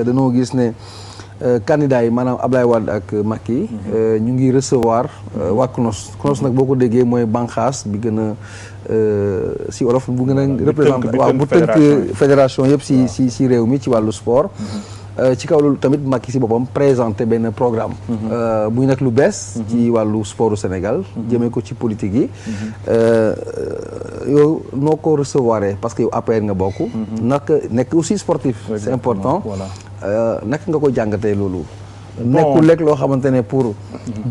dañoo gis ne candidats yi maanaam Ablaye Wade ak Macky ñu ngi recevoir waa CNOS. CNOS nag boo ko déggee mooy banqaas bi gën a si wolof bu gën a représenté waaw bu tënk fédération yëpp si réew mi ci wàllu sport. ci kaw loolu tamit Macky si boppam présenté benn programme. muy nag lu bees. ci wàllu sportu Sénégal. jëmee ko ci politique yi. yow noo ko recevoir parce que yow APR nga bokk. naka nekk aussi sportif. c'est important. naka nga ko jàngatee loolu. nekkul lekk loo xamante ne pour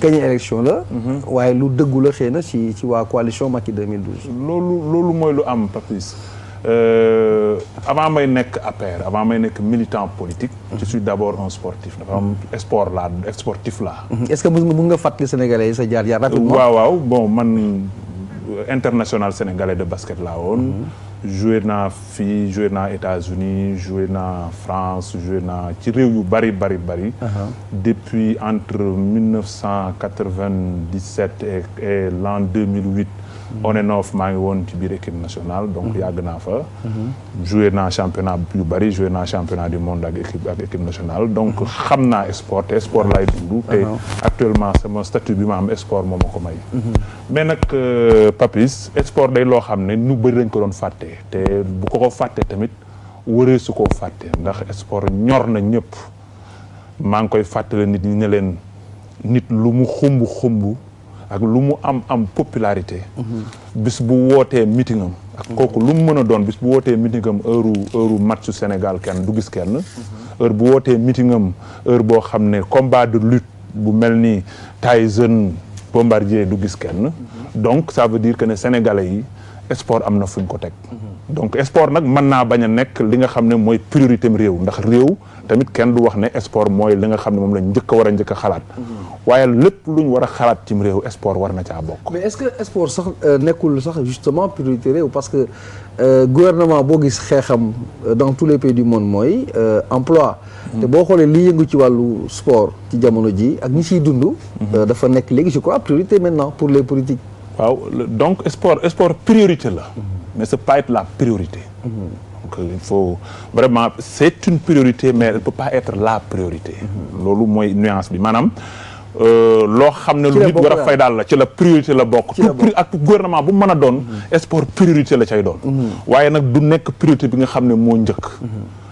gagner élection la. waaye lu dëggu la xëy na ci waa coalition Macky 2012. loolu mooy lu am Papis. avant may nekk APR avant may nekk militant politique. je suis d'abord un sportif dafa am sportif là. est-ce que mën nga fàttali sénégalais yi sa jaar rapidement. waaw bon man international sénégalais de basket laa woon. joué naa fii joué naa États-Unis joué naa France joué naa ci réew yu bari. depuis entre 1997 et l'an 2008. on and off maa ngi woon ci biir équipe nationale donc yàgg naa fa. joué naa championnat yu bari joué naa championnat du monde ak équipe nationale donc xam naa sport te sport laay dund. te actuellement sama statut bi ma am sport moo ma ko may. mais nag Papis sport day loo xam ne nu bëri dañ ko doon fàtte te bu ko fàtte tamit wëree su koo fàtte ndax sport ñor na ñëpp maa ngi koy fàttale nit ñi ne leen nit lu mu xumb ak lu mu am popularité. bis bu wootee meeting am. ak kooku lu mu mën a doon bis bu wootee meeting am heure match Sénégal kenn du gis kenn. heure bu wootee meeting am heure boo xam ne combat de lutte bu mel ni Tyson Bombardier du gis kenn. donc ça veut dire que ne sénégalais yi sport am na fuñ ko teg. donc sport nag mën naa bañ a nekk li nga xam ne mooy priorité réew ndax réew tamit kenn du wax ne sport mooy li nga xam ne moom lañ war a njëkk a xalaat. waaye lépp luñ war a xalaat cim réew sport war na caa bokk. mais est-ce que sport sax nekkul sax justement priorité réew parce que gouvernement boo gis xeexam dans tous les pays du monde mooy emploi. te boo xoolee li yëngu ci wàllu sport ci jamono ji ak ñi siy dund. dafa nekk léegi je crois priorité maintenant pour les politiques. waaw donc sport priorité la. mais ça peut pas être la priorité. Donc il faut vraiment c'est une priorité mais elle peut pas être la priorité. loolu mooy nuance bi maanaam. loo xam ne lu nit war a fay daal la ci la priorité la bokk. ak gouvernement bu mën a doon. sport priorité la cay doon. waaye nag du nekk priorité bi nga xam ne moo njëkk.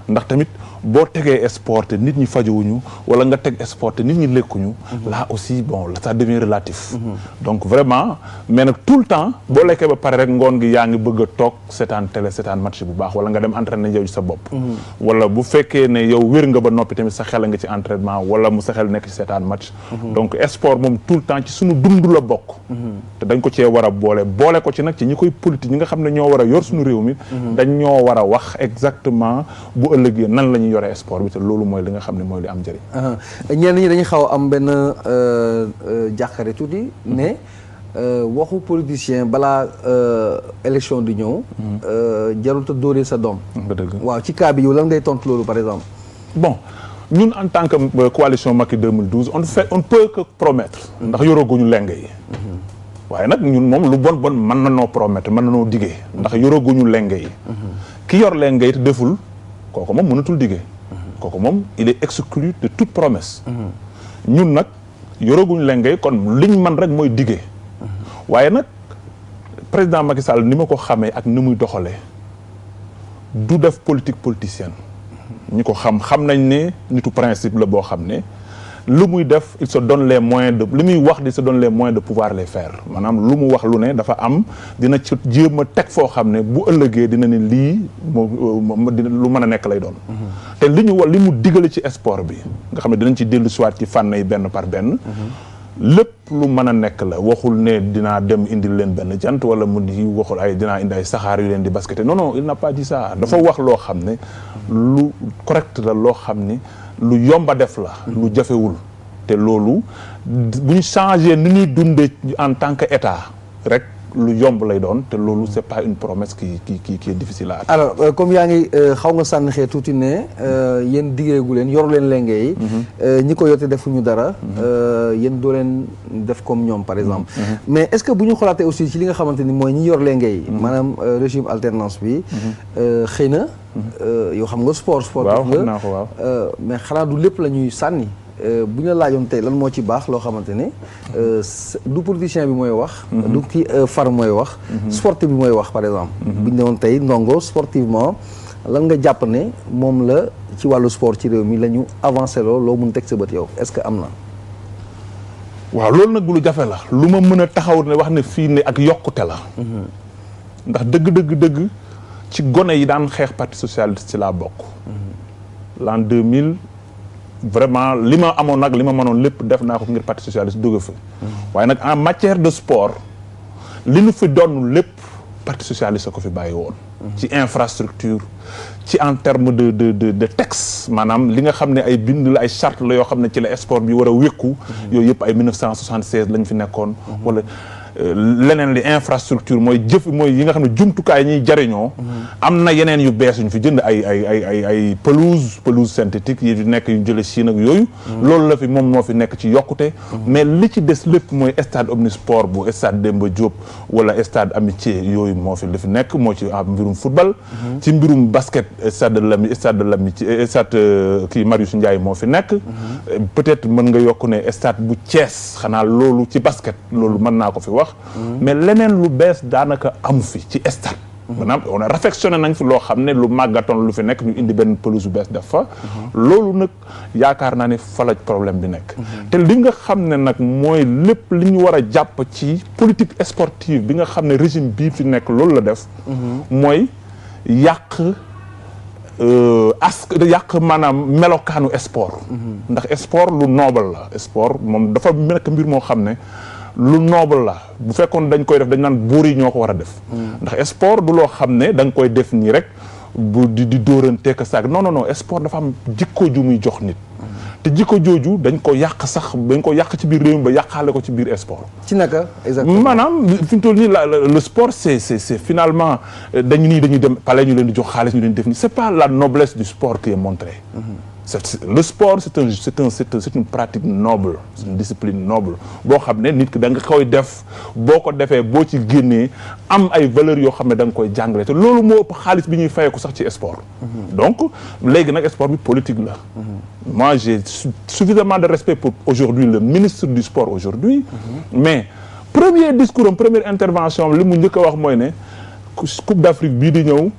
ndax tamit boo tegee sport te nit ñi fajuwuñu wala nga teg sport te nit ñi lekkuñu. là aussi bon ça devient relatif. donc vraiment mais nag tout le temps boo lekkee ba pare rek ngoon gi yaa ngi bëgg a toog seetaan télé seetaan match bu baax wala nga dem entraîner yow ci sa bopp. wala bu fekkee ne yow wér nga ba noppi tamit sa xel nga ci entraînement wala mu sa xel nekk ci seetaan match. donc sport moom tout le temps ci suñu dund la bokk. te dañ ko cee war a boole ko ci nag ci ñi koy politique ñi nga xam ne ñoo war a yor suñu réew mi. dañ ñoo war a wax exactement bu ëllëgee nan la ñuy yoree sport bi te loolu mooy li nga xam ne mooy li am njëriñ. ñenn ñi dañuy xaw a am benn jàkkaare tuuti ne waxu politicien balaa élection di ñëw. jarut a dóoree sa doom. waaw ci cas bi yow lan ngay tontu loolu par exemple. bon ñun en tant que coalition Macky 2012 on peut que promettre. ndax yoraguñu leng yi. waaye nag ñun moom lu bon mën na noo promettre mën na noo diggee ndax yoraguñu leng yi. ki yor leng yi te deful kooku moom mënatul diggee. kooku moom il est exclu de toute promesse. ñun nag yoraguñu leng yi kon liñ man rek mooy diggee. waaye nag président Macky Sall ni ma ko xamee ak ni muy doxalee du def politique politicienne. ñi ko xam nañ ne nitu principe la boo xam ne lu muy def il se donne les moyens de li muy wax di se donne les moyens de pouvoir les faire maanaam lu mu wax lu ne dafa am dina ci jéem a teg foo xam ne bu ëllëgee dina ne lii lu mën a nekk lay doon. te li mu digale ci sport bi nga xam ne dinañ ci dellu soit ci fànn yi benn par benn. lépp lu mën a nekk la waxul ne dinaa dem indil leen benn jant wala mu di waxul dinaa indi ay saxaar yu leen di basketé non il n'a pas dit ça dafa wax loo xam ne lu correct la loo xam ne lu yomba def la lu jafewul te loolu bu ñu changé ni ñuy dundee en tant que état rek lu yomb lay doon te loolu c'est pas une promesse qui est difficile à alors comme yaa ngi xaw nga sànni xee tuuti ne yéen diggeegu leen yoru leen lenge yi ñi ko yote defuñu dara yéen doo leen def comme ñoom par exemple mais est-ce que bu ñu xoolaatee aussi ci li nga xamante ni mooy ñi yor lenge yi maanaam régime alternance bi xëy na yow xam nga sport waaw xam naa ko waaw mais xanaa du lépp la ñuy sànni bu ñu la laajoon tey lan moo ci baax loo xamante ne du politicien bi mooy wax du kii far mooy wax sportif bi mooy wax par exemple bu ñu ne woon tey ndongo sportivement lan nga jàpp ne moom la ci wàllu sport ci réew mi la ñu avancé loo mun teg sa bët yow est-ce que am na waaw loolu nag lu jafe la lu ma mën a taxaw ne wax ne fii ne ak yokkute la ndax dëgg ci gone yi daan xeex parti socialiste ci laa bokk l'an 2000 vraiment li ma amoon nag li ma mënoon lépp def naa ko ngir parti socialiste dugg fa waaye nag en matière de sport li ñu fi doon lépp parti socialiste a ko fi bàyyi woon ci infrastructure ci en terme de texte maanaam li nga xam ne ay bind la ay charte la yoo xam ne ci la sport bi war a wékku yooyu yëpp ay 1976 lañ fi nekkoon wala leneen li infrastructure mooy yi nga xam ne jumtukaay ñuy jariñoo am na yeneen yu bees yuñ fi jënd ay pelouse synthétique yi nekk yu jële Chine ak yooyu loolu la fi moom moo fi nekk ci yokkute mais li ci des lépp mooy stade omnisport bu stade Demba Diop wala stade Amitié yooyu moo fi li fi nekk moo ci mbirum football ci mbirum basket stade de l'Amitié stade kii Marius Ndiaye moo fi nekk peut-être mën nga yokk ne stade bu Thiès xanaa loolu ci basket loolu mën naa ko fi wax mais leneen lu bees daanaka amu fi ci stade maanaam on a réfectionné nañ fi loo xam ne lu màggatoon lu fi nekk ñu indi benn pelouse bu bees def fa loolu nag yaakaar naa ne fa la problème bi nekk te li nga xam ne nag mooy lépp li ñu war a jàpp ci politique sportive bi nga xam ne régime bii fi nekk loolu la def mooy yàq maanaam melokaanu sport ndax sport lu noble la sport moom dafa nekk mbir moo xam ne lu noble la bu fekkoon dañ koy def dañ naan buur yi ñoo ko war a def ndax sport du loo xam ne da nga koy def nii rek bu di dóoranteeka saag non sport dafa am jikko ju muy jox nit te jikko jooju dañ ko yàq ci biir réew mi ba yàqaale ko ci biir sport ci naka exactement maanaam fi mu toll nii le sport c'est finalement dañuy dem palais ñu leen di jox xaalis ñu leen di def nii c'est pas la noblesse du sport qui est montrée le sport c'est une pratique noble c'est une discipline noble boo xam ne nit ki da nga koy def boo ko defee boo ci génnee am ay valeurs yoo xam ne da nga koy jàngale te loolu moo ëpp xaalis bi ñuy fayeeku sax ci sport donc léegi nag sport bi politique la moi j'ai suffisamment de respect pour aujourd'hui le ministre du sport aujourd'hui mais premier discours première intervention li mu njëkk a wax mooy ne Coupe d'Afrique bii di ñëw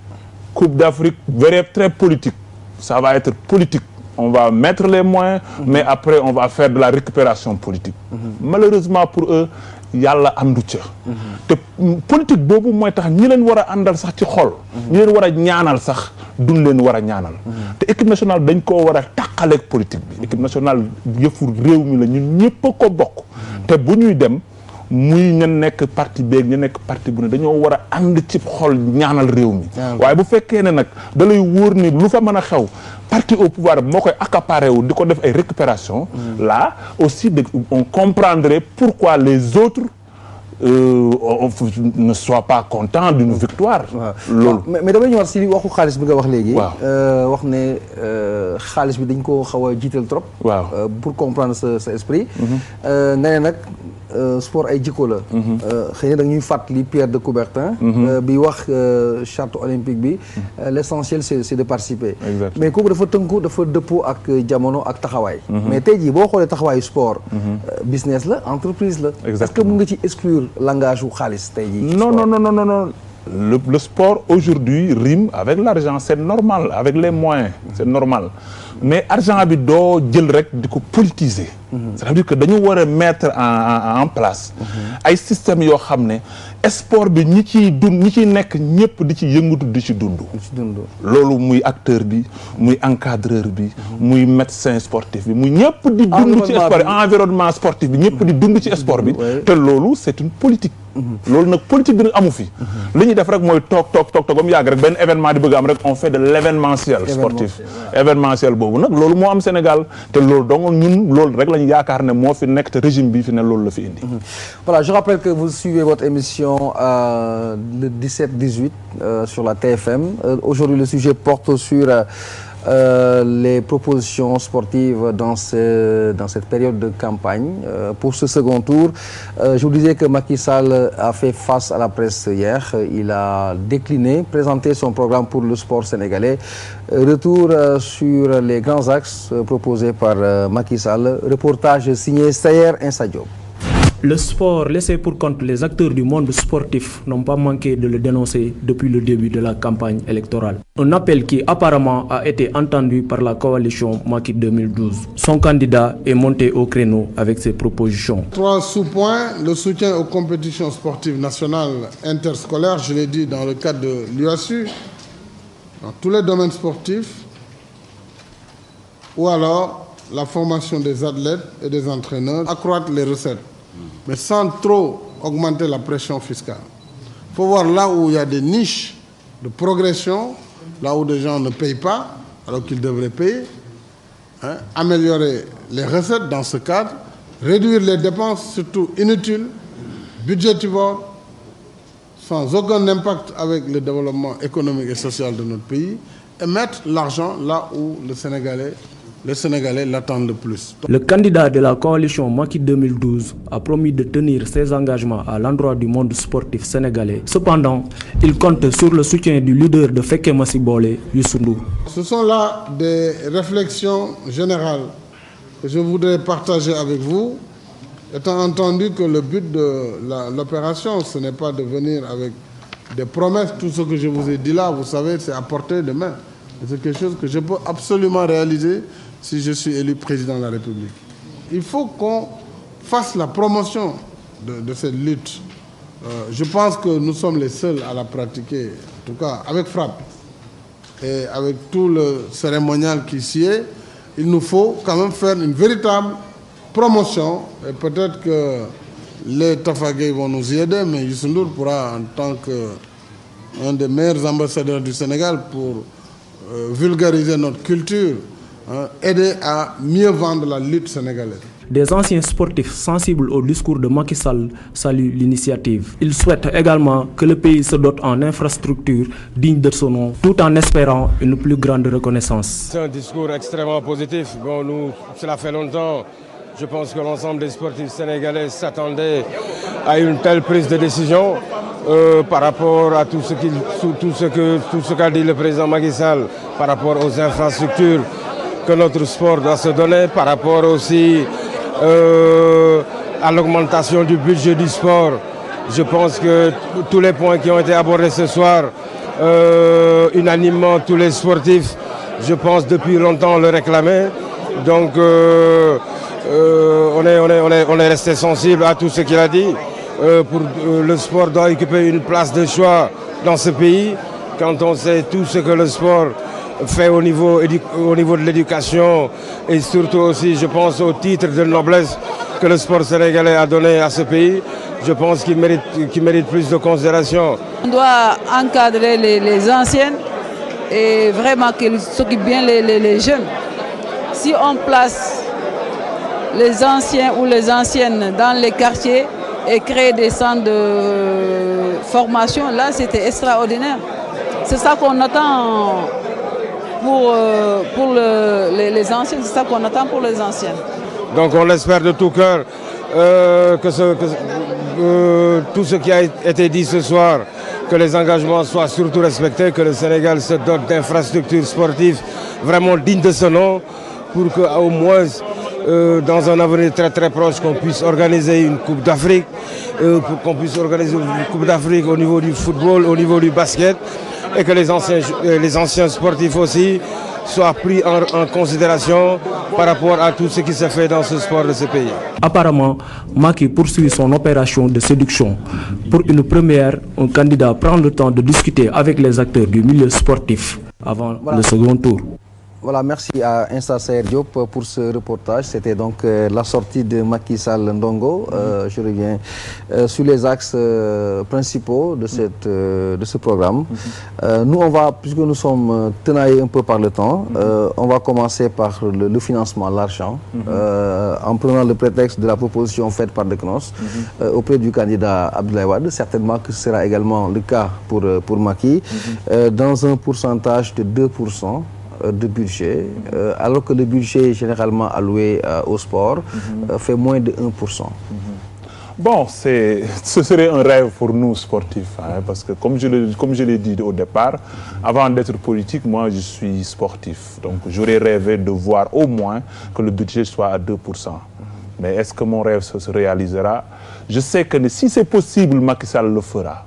Coupe d'Afrique very très politique ça va être politique on va mettre les moyens mais après on va faire de la récupération politique malheureusement pour eux yàlla àndu ca te politique boobu mooy tax ñi leen war a àndal sax ci xol ñi leen war a ñaanal sax duñ leen war a ñaanal te équipe nationale dañ koo war a tàqaleeg politique bi équipe nationale yëfu réew mi la ñun ñëpp a ko bokk te bu ñuy dem muy ña nekk parti beeg ña nekk parti bu ne dañoo war a ànd ci xol ñaanal réew mi waaye bu fekkee ne nag da lay wóor ni lu fa mën a xew parti au pouvoir moo koy accaparé wu di ko def ay récupération là aussi on comprendrait pourquoi les autres ne soient pas contents d'une victoire loolu mais damay ñëwaat si waxu xaalis bi nga wax léegi wax ne xaalis bi dañ ko xaw a jiital trop waaw pour comprendre sa esprit nga ne nag sport ay jikko la xëy na da ñuy fàttali Pierre de Coubertin bi wax charte olympique bi l'essentiel c'est de participer mais kooku dafa tënku dafa dëppoo ak jamono ak taxawaay mais tey jii boo xoolee taxawaayu sport business la entreprise la est-ce que mën nga ci exclure langage wu xaalis tey jii non le sport aujourd'hui rime avec l'argent c'est normal avec les moyens c'est normal mais argent bi doo jël rek di ko politiser c'est-à-dire que dañu war a mettre en place ay systèmes yoo xam ne sport bi ñi ciy nekk ñëpp di ci yëngatu di ci dund loolu muy acteur bi muy encadreur bi muy médecin sportif bi muy ñëpp di dund ci sport environnement sportif bi ñëpp di dund ci sport bi te loolu c'est une politique loolu nag politique bi nag amu fi li ñuy def rek mooy toog ba mu yàgg rek benn événement di bëgg am rek on fait de l'événementiel sportif événementiel boobu boobu nag loolu moo am Sénégal te loolu donc ñun loolu rek lañu yaakaar ne moo fi nekk te régime bi fi ne loolu la fi indi. Voilà, je rappelle que vous suivez votre émission le 17-18 sur la TFM. Aujourd'hui, le sujet porte sur les propositions sportives dans cette période de campagne. Pour ce second tour, je vous disais que Macky Sall a fait face à la presse hier. Il a décliné, présenté son programme pour le sport sénégalais. Retour sur les grands axes proposés par Macky Sall. Reportage signé Sayer Insa Diop. Le sport laissé pour compte, les acteurs du monde sportif n'ont pas manqué de le dénoncer depuis le début de la campagne électorale. Un appel qui apparemment a été entendu par la coalition Macky 2012. Son candidat est monté au créneau avec ses propositions. 3 sous-points, le soutien aux compétitions sportives nationales interscolaires, je l'ai dit dans le cadre de l'UASU, dans tous les domaines sportifs, ou alors la formation des athlètes et des entraîneurs, accroître les recettes, mais sans trop augmenter la pression fiscale. Il faut voir là où il y a des niches de progression, là où des gens ne payent pas, alors qu'ils devraient payer, améliorer les recettes dans ce cadre, réduire les dépenses, surtout inutiles, budgétivores, sans aucun impact avec le développement économique et social de notre pays, et mettre l'argent là où les Sénégalais l'attendent le plus. Le candidat de la coalition Macky 2012 a promis de tenir ses engagements à l'endroit du monde sportif sénégalais. Cependant, il compte sur le soutien du leader de Fekke Massibole, Youssou Ndour. Ce sont là des réflexions générales que je voudrais partager avec vous, étant entendu que le but de l'opération, ce n'est pas de venir avec des promesses. Tout ce que je vous ai dit là, vous savez, c'est à portée de main. C'est quelque chose que je peux absolument réaliser si je suis élu président de la République. Il faut qu'on fasse la promotion de cette lutte. Je pense que nous sommes les seuls à la pratiquer, en tout cas avec frappe. Et avec tout le cérémonial qui s'y est, il nous faut quand même faire une véritable promotion. Et peut-être que les Tafagay vont nous y aider, mais Youssou Ndour pourra, en tant qu'un des meilleurs ambassadeurs du Sénégal, pour vulgariser notre culture, aider à mieux vendre la lutte sénégalaise. Des anciens sportifs sensibles au discours de Macky Sall saluent l'initiative. Ils souhaitent également que le pays se dote en infrastructures dignes de son nom, tout en espérant une plus grande reconnaissance. C'est un discours extrêmement positif. Bon, nous, cela fait longtemps. Je pense que l'ensemble des sportifs sénégalais s'attendaient à une telle prise de décision par rapport à tout ce qu'a dit le président Macky Sall, par rapport aux infrastructures que notre sport doit se donner, par rapport aussi à l'augmentation du budget du sport. Je pense que tous les points qui ont été abordés ce soir, unanimement tous les sportifs, je pense depuis longtemps le réclamaient. Donc on est resté sensible à tout ce qu'il a dit. Le sport doit occuper une place de choix dans ce pays. Quand on sait tout ce que le sport fait au niveau de l'éducation et surtout aussi, je pense, au titre de noblesse que le sport sénégalais a donné à ce pays, je pense qu'il mérite plus de considération. On doit encadrer les anciennes et vraiment qu'ils s'occupent bien les jeunes. Si on place les anciens ou les anciennes dans les quartiers et créer des centres de formation, là c'était extraordinaire. C'est ça qu'on attend pour les anciens, c'est ça qu'on attend pour les anciens. Donc on l'espère de tout cœur que tout ce qui a été dit ce soir, que les engagements soient surtout respectés, que le Sénégal se dote d'infrastructures sportives vraiment dignes de ce nom, pour qu'au moins dans un avenir très très proche qu'on puisse organiser une Coupe d'Afrique, pour qu'on puisse organiser une Coupe d'Afrique au niveau du football, au niveau du basket, et que les anciens sportifs aussi soient pris en considération par rapport à tout ce qui se fait dans ce sport de ce pays. Apparemment, Macky poursuit son opération de séduction. Pour une première, un candidat prend le temps de discuter avec les acteurs du milieu sportif avant le second tour. Voilà, merci à Insa Saher Diop pour ce reportage. C'était donc la sortie de Macky Sall Ndongo. Je reviens sur les axes principaux de ce programme. Nous, puisque nous sommes tenaillés un peu par le temps, on va commencer par le financement, l'argent, en prenant le prétexte de la proposition faite par le CNOS auprès du candidat Abdoulaye Wade. Certainement que ce sera également le cas pour Macky, dans un pourcentage de 2%. De budget, alors que le budget généralement alloué au sport fait moins de 1%. Bon, ce serait un rêve pour nous sportifs, hein, parce que comme je l'ai dit au départ, avant d'être politique, moi je suis sportif. Donc j'aurais rêvé de voir au moins que le budget soit à 2%. Mais est-ce que mon rêve se réalisera? Je sais que si c'est possible, Macky Sall le fera.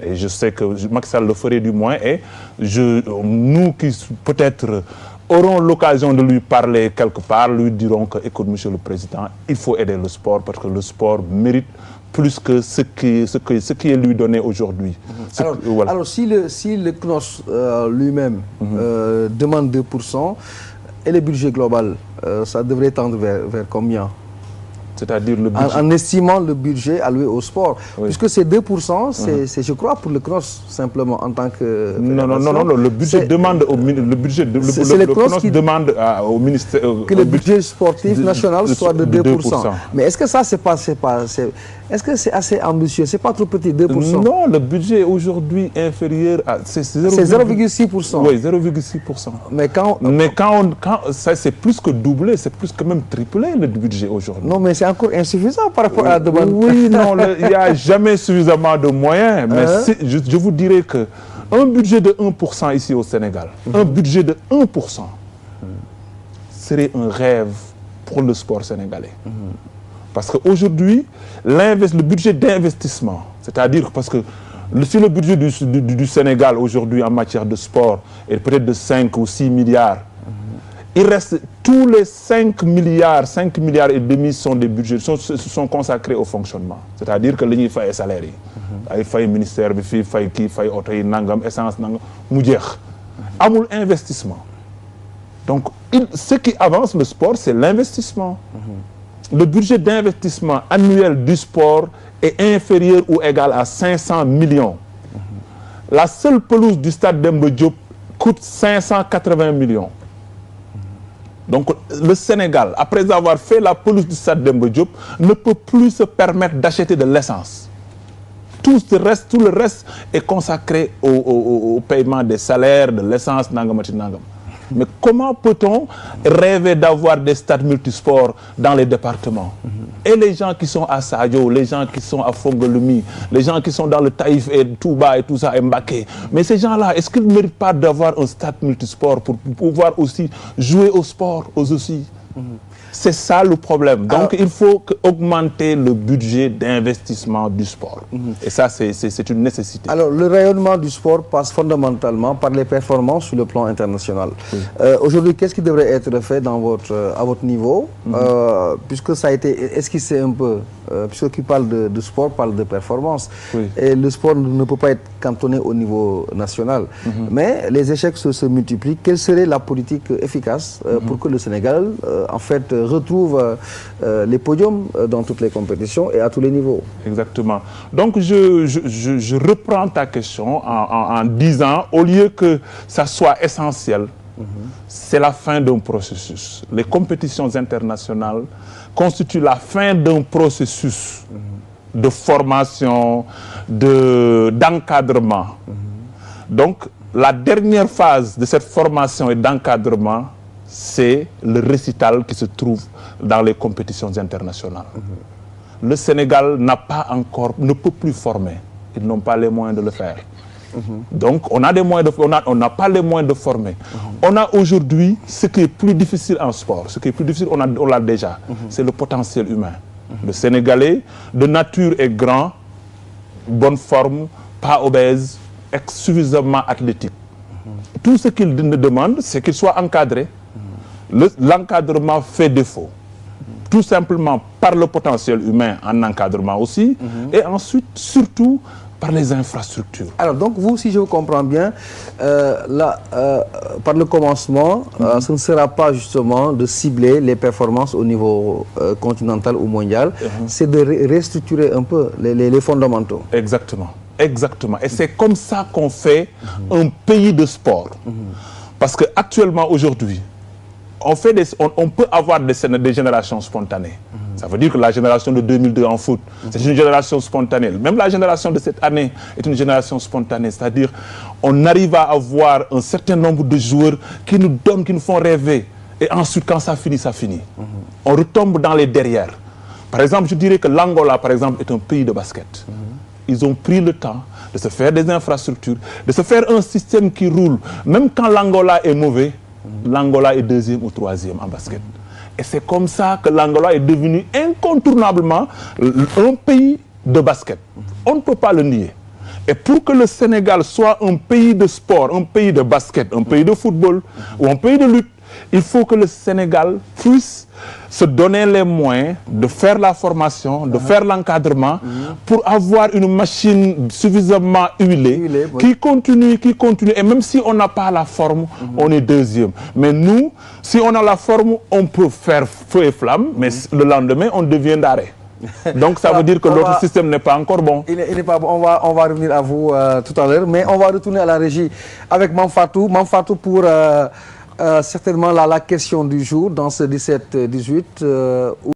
Et je sais que Macky Sall le ferait du moins. Et nous qui peut-être aurons l'occasion de lui parler quelque part, lui dirons que, écoute, monsieur le président, il faut aider le sport parce que le sport mérite plus que ce qui est lui donné aujourd'hui. Alors si le CNOS lui-même demande 2%, et le budget global, ça devrait tendre vers combien? C'est-à-dire le budget. En estimant le budget alloué au sport. Oui. Puisque ces 2%, c'est, je crois, pour le CNOS, simplement, en tant que... Non, le budget demande au ministère... Le CNOS qui demande au ministère... Que le budget sportif national soit de 2%. Mais est-ce que ça, est-ce que c'est assez ambitieux? C'est pas trop petit, 2%? Non, le budget aujourd'hui inférieur à... C'est 0,6%. Oui, 0,6%. Mais quand ça, c'est plus que doublé, c'est plus que même triplé le budget aujourd'hui. Non, mais c'est encore insuffisant par rapport à la demande. Oui, non, il n'y a jamais suffisamment de moyens. Mais je vous dirais qu'un budget de 1% ici au Sénégal, un budget de 1% serait un rêve pour le sport sénégalais. Parce qu'aujourd'hui, le budget d'investissement, c'est-à-dire parce que si le budget du Sénégal aujourd'hui en matière de sport est peut-être de 5 ou 6 milliards, il reste tous les 5 milliards et demi sont des budgets, sont consacrés au fonctionnement. C'est-à-dire que les fay salaire, il fay ministère, il fay auto, nangam, essence, nangam, moudjekh. Amul investissement. Donc, ce qui avance le sport, c'est l'investissement. Le budget d'investissement annuel du sport est inférieur ou égal à 500 millions. La seule pelouse du stade Demba Diop coûte 580 millions. Donc le Sénégal, après avoir fait la pelouse du stade Demba Diop, ne peut plus se permettre d'acheter de l'essence. Tout le reste est consacré au paiement des salaires, de l'essence, nangam. Mais comment peut-on rêver d'avoir des stades multisports dans les départements? Et les gens qui sont à Sadio, les gens qui sont à Fongolumi, les gens qui sont dans le Taïf et Touba et tout ça, et Mbaké. Mais ces gens-là, est-ce qu'ils ne méritent pas d'avoir un stade multisport pour pouvoir aussi jouer au sport, aux aussi? C'est ça le problème. Donc, il faut augmenter le budget d'investissement du sport. Et ça, c'est une nécessité. Alors, le rayonnement du sport passe fondamentalement par les performances sur le plan international. Aujourd'hui, qu'est-ce qui devrait être fait à votre niveau, puisque ça a été esquissé un peu, puisque qui parle de sport parle de performance. Et le sport ne peut pas être cantonné au niveau national. Mais les échecs se multiplient. Quelle serait la politique efficace pour que le Sénégal, en fait, retrouve les podiums dans toutes les compétitions et à tous les niveaux? Exactement. Donc je reprends ta question en disant, au lieu que ça soit essentiel, c'est la fin d'un processus. Les compétitions internationales constituent la fin d'un processus de formation, d'encadrement. Donc la dernière phase de cette formation et d'encadrement, c'est le récital qui se trouve dans les compétitions internationales. Le Sénégal ne peut plus former. Ils n'ont pas les moyens de le faire. Donc, on n'a pas les moyens de former. On a aujourd'hui ce qui est plus difficile en sport. Ce qui est plus difficile, on l'a déjà. C'est le potentiel humain. Le Sénégalais, de nature, est grand, bonne forme, pas obèse, suffisamment athlétique. Tout ce qu'il demande, c'est qu'il soit encadré. L'encadrement fait défaut. Tout simplement par le potentiel humain en encadrement aussi. Et ensuite, surtout, par les infrastructures. Alors donc vous, si je vous comprends bien, par le commencement, ce ne sera pas justement de cibler les performances au niveau continental ou mondial, c'est de restructurer un peu les fondamentaux. Exactement, exactement. Et c'est comme ça qu'on fait un pays de sport. Parce qu'actuellement, aujourd'hui, on peut avoir des générations spontanées. Ça veut dire que la génération de 2002 en foot, c'est une génération spontanée. Même la génération de cette année est une génération spontanée. C'est-à-dire on arrive à avoir un certain nombre de joueurs qui nous donnent, qui nous font rêver. Et ensuite, quand ça finit, ça finit. On retombe dans les derrières. Par exemple, je dirais que l'Angola, par exemple, est un pays de basket. Ils ont pris le temps de se faire des infrastructures, de se faire un système qui roule. Même quand l'Angola est mauvais, l'Angola est 2e ou 3e en basket. Et c'est comme ça que l'Angola est devenu incontournablement un pays de basket. On ne peut pas le nier. Et pour que le Sénégal soit un pays de sport, un pays de basket, un pays de football ou un pays de lutte, il faut que le Sénégal puisse se donner les moyens de faire la formation, de faire l'encadrement pour avoir une machine suffisamment huilée qui continue. Et même si on n'a pas la forme, on est 2e. Mais nous, si on a la forme, on peut faire feu et flamme, mais le lendemain, on devient d'arrêt. Donc ça veut dire que notre système n'est pas encore bon. Il n'est pas bon. On va revenir à vous tout à l'heure, mais on va retourner à la régie avec Mame Fatou. Mame Fatou pour... certainement la question du jour dans ce 17-18